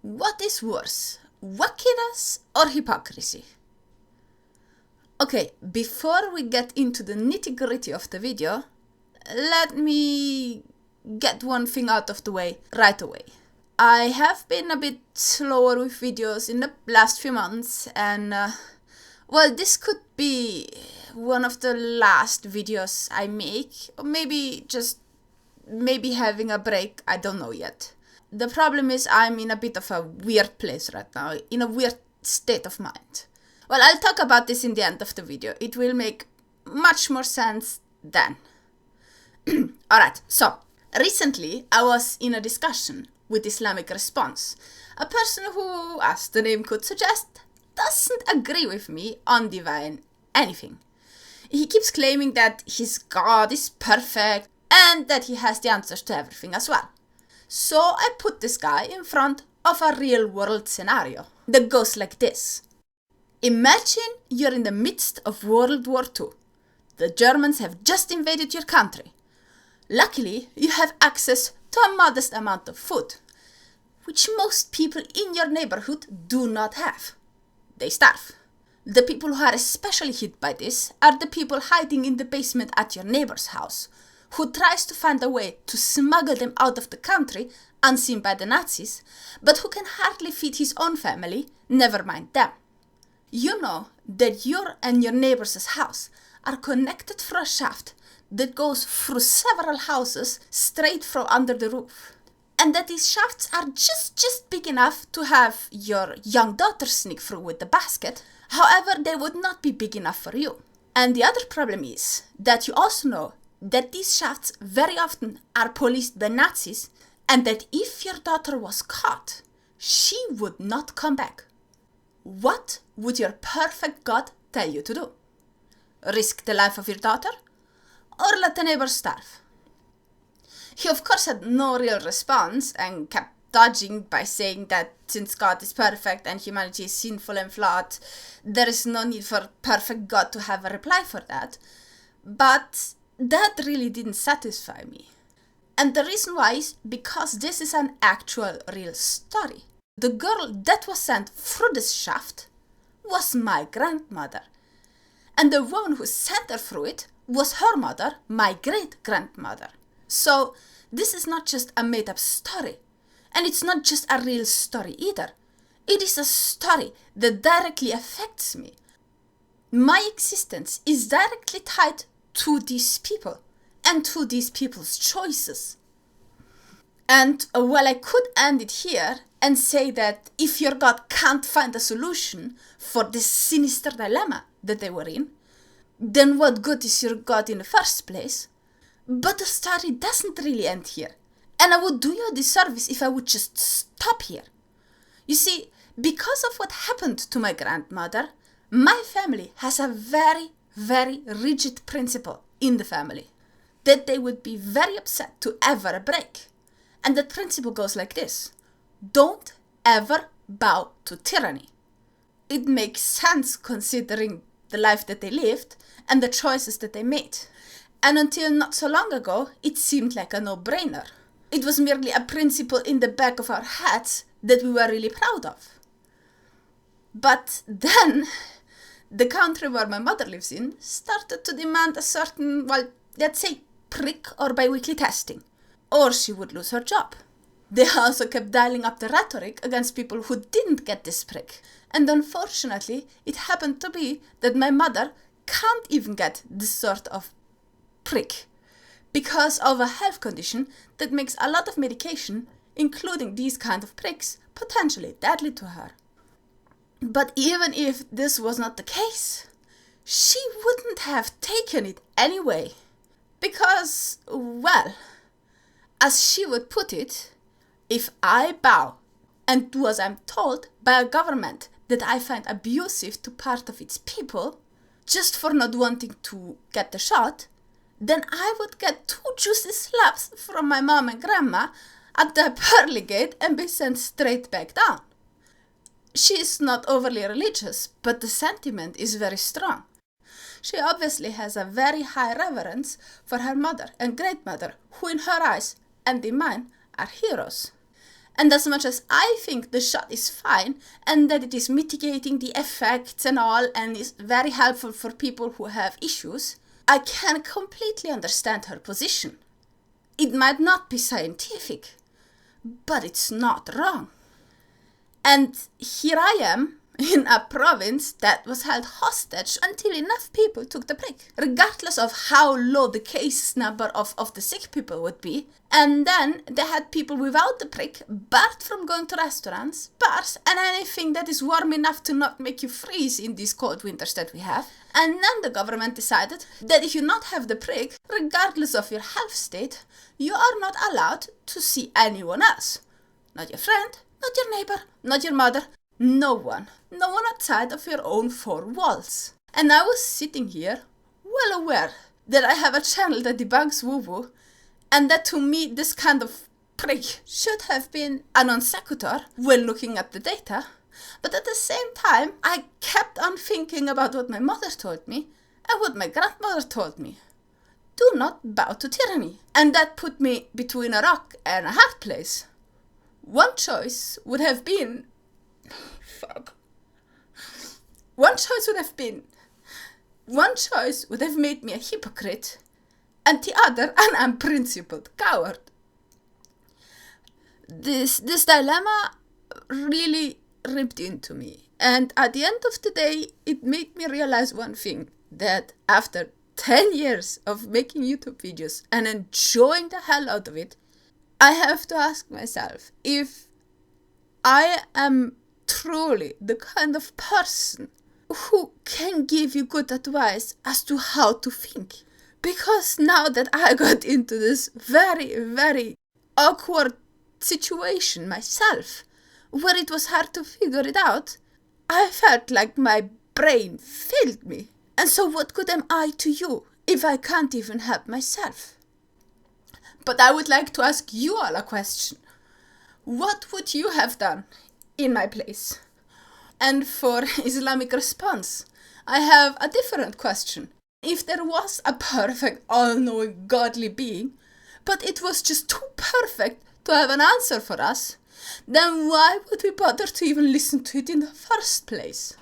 What is worse, wackiness or hypocrisy? Okay, before we get into the nitty-gritty of the video, let me get one thing out of the way right away. I have been a bit slower with videos in the last few months and this could be one of the last videos I make, or maybe having a break, I don't know yet. The problem is I'm in a bit of a weird place right now, in a weird state of mind. Well, I'll talk about this in the end of the video. It will make much more sense then. Alright, so recently I was in a discussion with Islamic Response. A person who, as the name could suggest, doesn't agree with me on divine anything. He keeps claiming that his God is perfect and that he has the answers to everything as well. So I put this guy in front of a real world scenario that goes like this. Imagine you're in the midst of World War II. The Germans have just invaded your country. Luckily, you have access to a modest amount of food, which most people in your neighborhood do not have. They starve. The people who are especially hit by this are the people hiding in the basement at your neighbor's house, who tries to find a way to smuggle them out of the country unseen by the Nazis, but who can hardly feed his own family, never mind them. You know that your and your neighbor's house are connected through a shaft that goes through several houses straight from under the roof. And that these shafts are just big enough to have your young daughter sneak through with the basket. However, they would not be big enough for you. And the other problem is that you also know that these shafts very often are policed by Nazis, and that if your daughter was caught, she would not come back. What would your perfect God tell you to do? Risk the life of your daughter? Or let the neighbor starve? He of course had no real response and kept dodging by saying that since God is perfect and humanity is sinful and flawed, there is no need for perfect God to have a reply for that. But that really didn't satisfy me. And the reason why is because this is an actual real story. The girl that was sent through this shaft was my grandmother. And the woman who sent her through it was her mother, my great-grandmother. So this is not just a made-up story. And it's not just a real story either. It is a story that directly affects me. My existence is directly tied to these people and to these people's choices. And while I could end it here and say that if your God can't find a solution for this sinister dilemma that they were in, then what good is your God in the first place? But the story doesn't really end here. And I would do you a disservice if I would just stop here. You see, because of what happened to my grandmother, my family has a very, very rigid principle in the family that they would be very upset to ever break. And that principle goes like this. Don't ever bow to tyranny. It makes sense considering the life that they lived and the choices that they made. And until not so long ago, it seemed like a no-brainer. It was merely a principle in the back of our heads that we were really proud of. But then, the country where my mother lives in started to demand a certain, let's say, prick or biweekly testing, or she would lose her job. They also kept dialing up the rhetoric against people who didn't get this prick. And unfortunately, it happened to be that my mother can't even get this sort of prick because of a health condition that makes a lot of medication, including these kind of pricks, potentially deadly to her. But even if this was not the case, she wouldn't have taken it anyway. Because, well, as she would put it, if I bow and do as I'm told by a government that I find abusive to part of its people, just for not wanting to get the shot, then I would get 2 juicy slaps from my mom and grandma at the pearly gate and be sent straight back down. She is not overly religious, but the sentiment is very strong. She obviously has a very high reverence for her mother and great-mother, who in her eyes and in mine are heroes. And as much as I think the shot is fine and that it is mitigating the effects and all and is very helpful for people who have issues, I can completely understand her position. It might not be scientific, but it's not wrong. And here I am in a province that was held hostage until enough people took the prick, regardless of how low the case number of the sick people would be. And then they had people without the prick barred from going to restaurants, bars, and anything that is warm enough to not make you freeze in these cold winters that we have. And then the government decided that if you not have the prick, regardless of your health state, you are not allowed to see anyone else. Not your friend, not your neighbor, not your mother, no one outside of your own four walls. And I was sitting here, well aware that I have a channel that debunks woo-woo, and that to me this kind of prick should have been a non sequitur when looking at the data. But at the same time, I kept on thinking about what my mother told me and what my grandmother told me. Do not bow to tyranny. And that put me between a rock and a hard place. One choice would have been... One choice would have made me a hypocrite, and the other an unprincipled coward. This dilemma really ripped into me, and at the end of the day, it made me realize one thing, that after 10 years of making YouTube videos and enjoying the hell out of it, I have to ask myself if I am truly the kind of person who can give you good advice as to how to think. Because now that I got into this very, very awkward situation myself, where it was hard to figure it out, I felt like my brain failed me. And so what good am I to you if I can't even help myself? But I would like to ask you all a question. What would you have done in my place? And for Islamic response, I have a different question. If there was a perfect, all-knowing, godly being, but it was just too perfect to have an answer for us, then why would we bother to even listen to it in the first place?